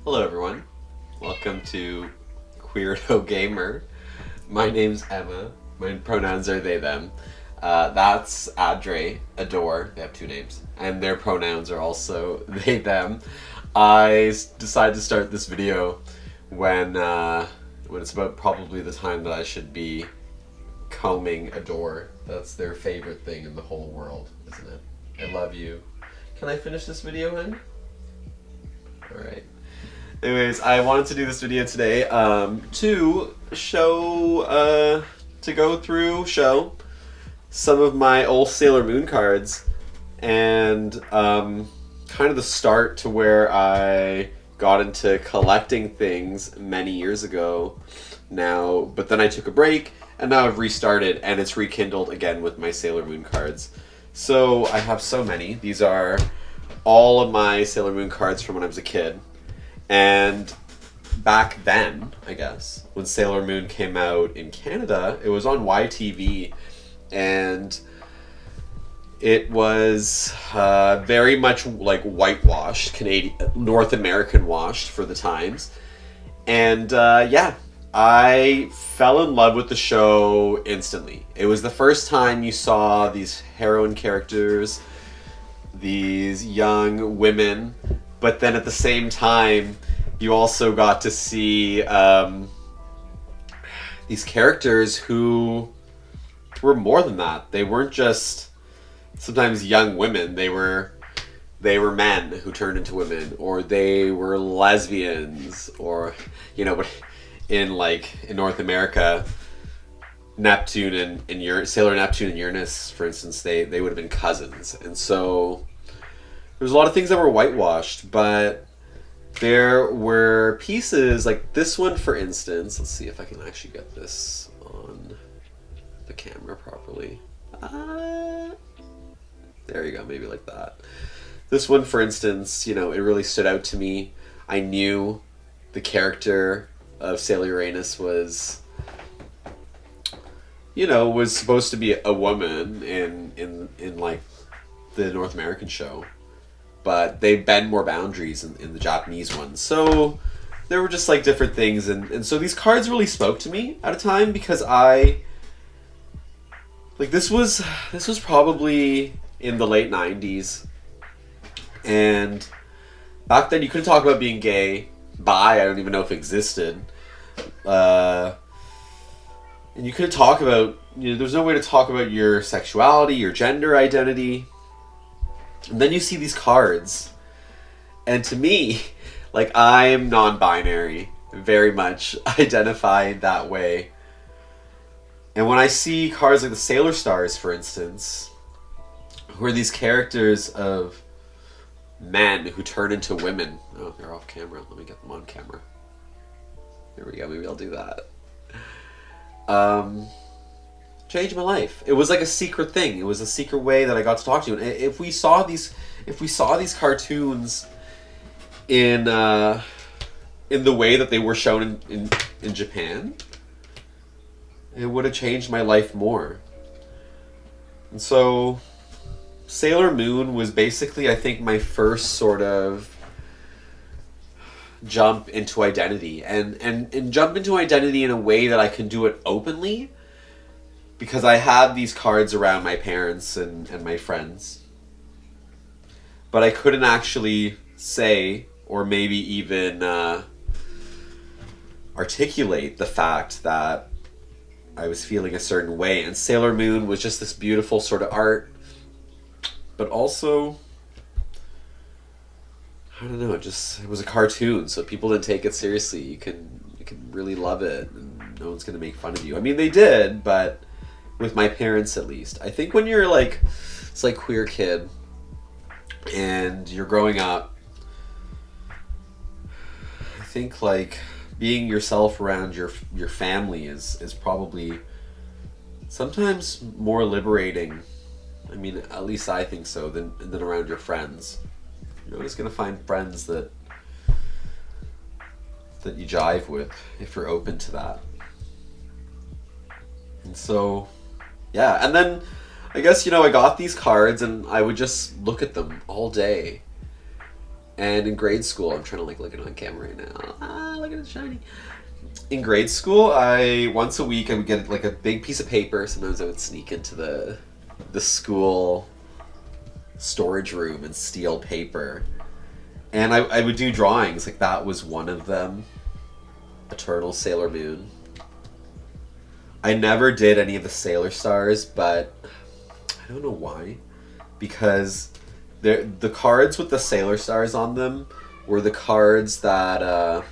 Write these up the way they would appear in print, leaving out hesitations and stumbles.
Hello everyone, welcome to Queerdo Gamer. My name's Emma, my pronouns are they, them. That's Adre, Adore, they have two names, and their pronouns are also they, them. Decided to start this video when it's about probably the time that I should be combing Adore. That's their favorite thing in the whole world, isn't it? I love you. Can I finish this video, then? Alright. Anyways, I wanted to do this video today to show some of my old Sailor Moon cards and kind of the start to where I got into collecting things many years ago now, but then I took a break and now I've restarted and it's rekindled again with my Sailor Moon cards. So I have so many. These are all of my Sailor Moon cards from when I was a kid. And back then, I guess, when Sailor Moon came out in Canada, it was on YTV, and it was very much like whitewashed, Canadian, North American washed for the times. And yeah, I fell in love with the show instantly. It was the first time you saw these heroine characters, these young women, but then at the same time, you also got to see these characters who were more than that. They weren't just sometimes young women. They were men who turned into women, or they were lesbians, or but in North America, Neptune and Sailor Neptune and Uranus, for instance, they would have been cousins, and so there's a lot of things that were whitewashed, but there were pieces like this one, for instance. Let's see if I can actually get this on the camera properly. There you go, maybe like that. This one, for instance, it really stood out to me. I knew the character of Sailor Uranus was supposed to be a woman in like the North American show, but they bend more boundaries in the Japanese one. So there were just like different things, and so these cards really spoke to me at a time because this was probably in the late 90s, and back then you couldn't talk about being gay. Bi, I don't even know if it existed, and you couldn't talk about there's no way to talk about your sexuality, your gender identity. And then you see these cards, and to me, I'm non-binary, very much identified that way. And when I see cards like the Sailor Stars, for instance, who are these characters of men who turn into women. Oh, they're off camera. Let me get them on camera. Here we go. Maybe I'll do that. Changed my life. It was like a secret thing. It was a secret way that I got to talk to you. And if we saw these cartoons in the way that they were shown in Japan, it would have changed my life more. And so Sailor Moon was basically, I think, my first sort of jump into identity, and jump into identity in a way that I can do it openly, because I had these cards around my parents and my friends, but I couldn't actually say or maybe even articulate the fact that I was feeling a certain way. And Sailor Moon was just this beautiful sort of art, but also, I don't know, it was a cartoon, so people didn't take it seriously. You can really love it, and no one's gonna make fun of you. I mean, they did, but with my parents, at least. I think when you're it's like queer kid and you're growing up, I think being yourself around your family is probably sometimes more liberating. I mean, at least I think so, than around your friends. You're always gonna find friends that you jive with if you're open to that. And so, yeah, and then I guess I got these cards and I would just look at them all day, And in grade school, I'm trying to like look at it on camera right now. Ah, look at it shiny. In grade school, I once a week I would get like a big piece of paper. Sometimes I would sneak into the school storage room and steal paper. And I would do drawings. Like that was one of them. Eternal Sailor Moon. I never did any of the Sailor Stars, but I don't know why. Because the cards with the Sailor Stars on them were the cards that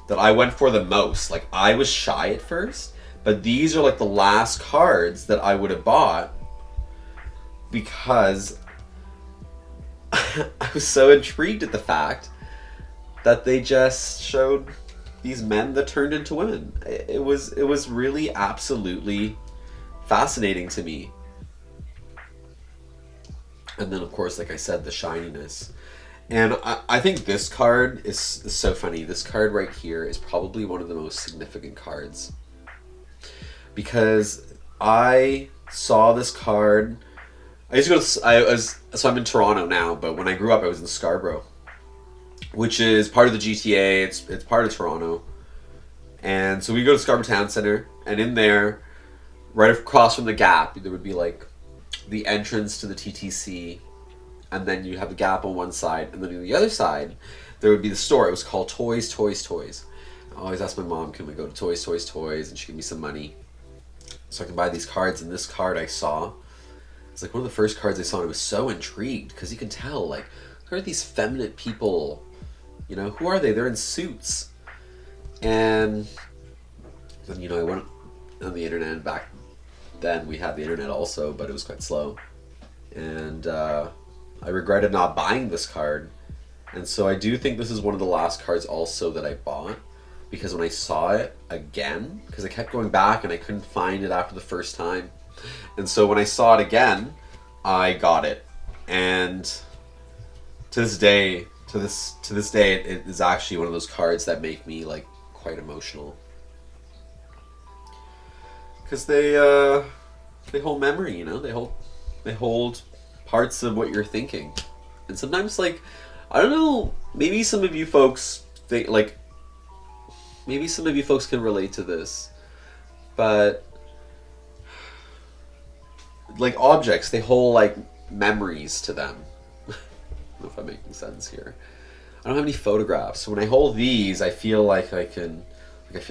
that I went for the most. Like I was shy at first, but these are like the last cards that I would have bought because I was so intrigued at the fact that they just showed these men that turned into women. It was really absolutely fascinating to me. And then of course, like I said, the shininess. And I think this card is so funny. This card right here is probably one of the most significant cards. Because I saw this card. I used to go to, so I'm in Toronto now, but when I grew up I was in Scarborough, which is part of the GTA. It's part of Toronto. And so we go to Scarborough Town Center, and in there, right across from the Gap, there would be like the entrance to the TTC, and then you have the Gap on one side, and then on the other side, there would be the store. It was called Toys, Toys, Toys. I always ask my mom, can we go to Toys, Toys, Toys, and she give me some money so I can buy these cards. And this card I saw, it's like one of the first cards I saw, and I was so intrigued, because you can tell, like, who are these feminine people? You know, who are they? They're in suits. And then, you know, I went on the internet, and back then we had the internet also, but it was quite slow. And I regretted not buying this card. And so I do think this is one of the last cards also that I bought, because when I saw it again, because I kept going back and I couldn't find it after the first time. And so when I saw it again, I got it. And to this day, it is actually one of those cards that make me like quite emotional. Because they hold memory, you know? They hold parts of what you're thinking. And sometimes, like, I don't know, maybe some of you folks think, like, maybe some of you folks can relate to this, but like objects, they hold like memories to them. I don't know if I'm making sense here. I don't have any photographs, so when I hold these, I feel like I feel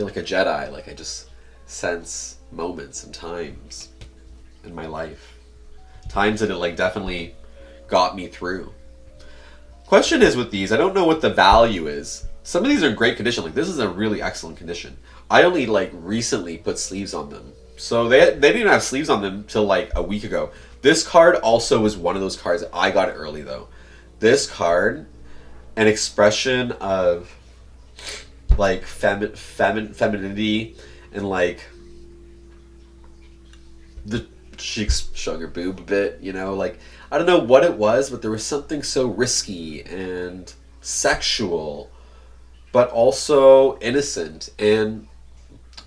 like a Jedi. Like I just sense moments and times in my life, times that it like definitely got me through. Question is with these, I don't know what the value is. Some of these are in great condition. Like this is a really excellent condition. I only like recently put sleeves on them, so they didn't even have sleeves on them till like a week ago. This card also was one of those cards. I got it early though. This card, an expression of like femininity, and like the cheeks showing her boob a bit, you know, like I don't know what it was, but there was something so risky and sexual, but also innocent and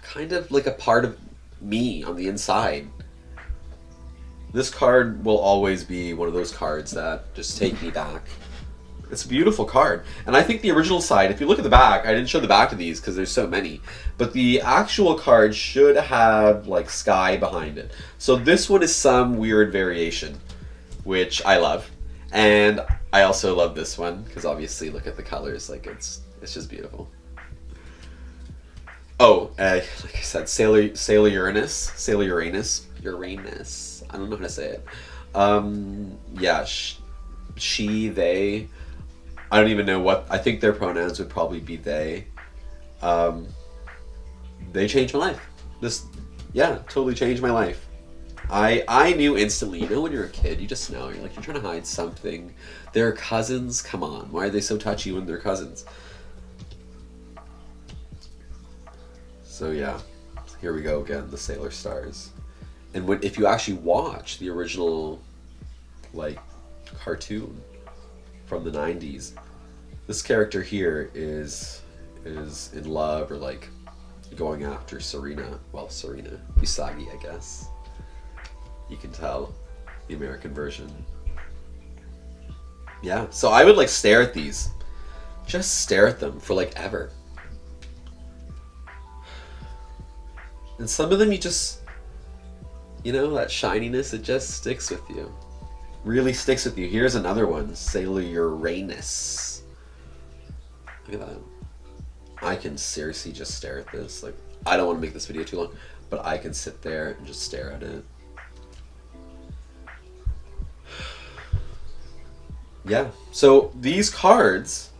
kind of like a part of me on the inside. This card will always be one of those cards that just take me back. It's a beautiful card. And I think the original side, if you look at the back, I didn't show the back of these because there's so many, but the actual card should have like sky behind it. So this one is some weird variation, which I love. And I also love this one because obviously look at the colors, like it's just beautiful. Oh, like I said, Sailor Uranus. I don't know how to say it. Yeah, she, they. I don't even know what. I think their pronouns would probably be they. They changed my life. Totally changed my life. I knew instantly. You know, when you're a kid, you just know. You're like, you're trying to hide something. They're cousins. Come on, why are they so touchy when they're cousins? So yeah, here we go again. The Sailor Stars. And if you actually watch the original, like, cartoon from the 90s, this character here is in love or, like, going after Serena. Well, Serena. Usagi, I guess. You can tell. The American version. Yeah, so I would like stare at these. Just stare at them for like ever. And some of them you just, you know, that shininess, it just sticks with you. Really sticks with you. Here's another one, Sailor Uranus. Look at that. I can seriously just stare at this. Like, I don't want to make this video too long, but I can sit there and just stare at it. Yeah. So these cards,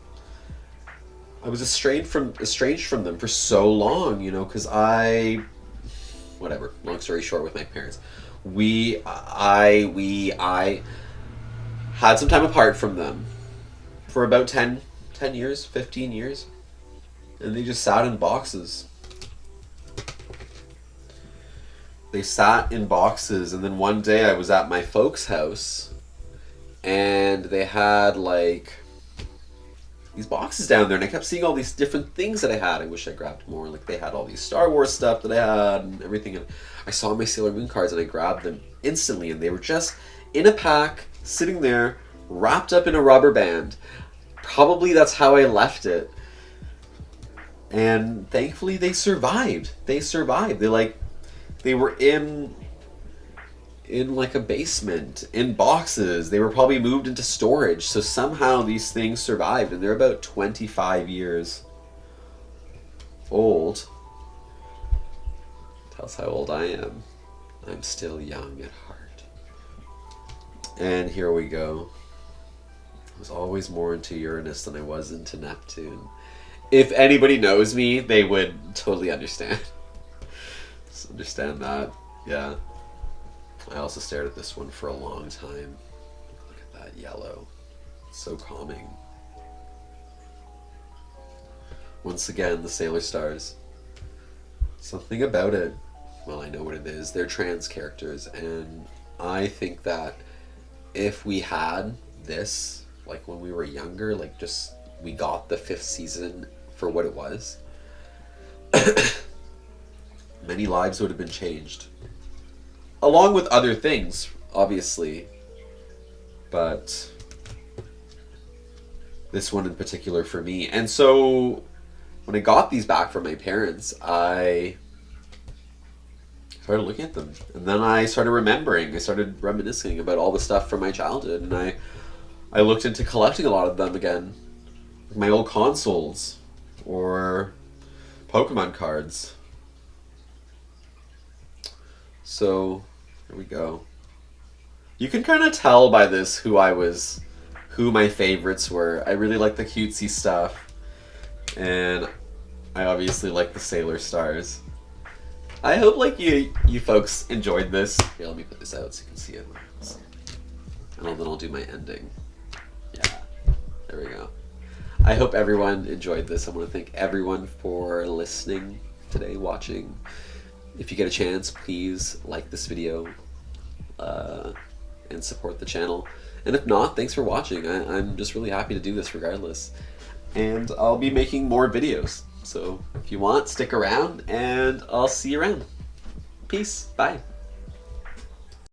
I was estranged from them for so long, you know, because whatever. Long story short, with my parents, I had some time apart from them for about 10 years, 15 years, and they just sat in boxes. They sat in boxes, and then one day I was at my folks' house, and they had like these boxes down there, and I kept seeing all these different things that I had. I wish I grabbed more. Like, they had all these Star Wars stuff that I had and everything, and I saw my Sailor Moon cards and I grabbed them instantly, and they were just in a pack, sitting there, wrapped up in a rubber band. Probably that's how I left it. And thankfully they survived. They were in like a basement, in boxes. They were probably moved into storage. So somehow these things survived, and they're about 25 years old. Tells how old I am. I'm still young at heart. And here we go. I was always more into Uranus than I was into Neptune. If anybody knows me, they would totally understand. Just understand that. Yeah. I also stared at this one for a long time. Look at that yellow. It's so calming. Once again, the Sailor Stars. Something about it. Well, I know what it is. They're trans characters, and I think that if we had this, like when we were younger, like just we got the 5th season for what it was, many lives would have been changed. Along with other things, obviously. But this one in particular for me. And so when I got these back from my parents, I started looking at them. And then I started remembering. I started reminiscing about all the stuff from my childhood. And I looked into collecting a lot of them again. My old consoles or Pokemon cards. So here we go. You can kind of tell by this who my favorites were. I really like the cutesy stuff, and I obviously like the Sailor Stars. I hope like you folks enjoyed this. Here, let me put this out so you can see it. And then I'll do my ending. Yeah, there we go. I hope everyone enjoyed this. I want to thank everyone for listening today, watching. If you get a chance, please like this video and support the channel. And if not, thanks for watching. I'm just really happy to do this regardless. And I'll be making more videos. So if you want, stick around, and I'll see you around. Peace. Bye.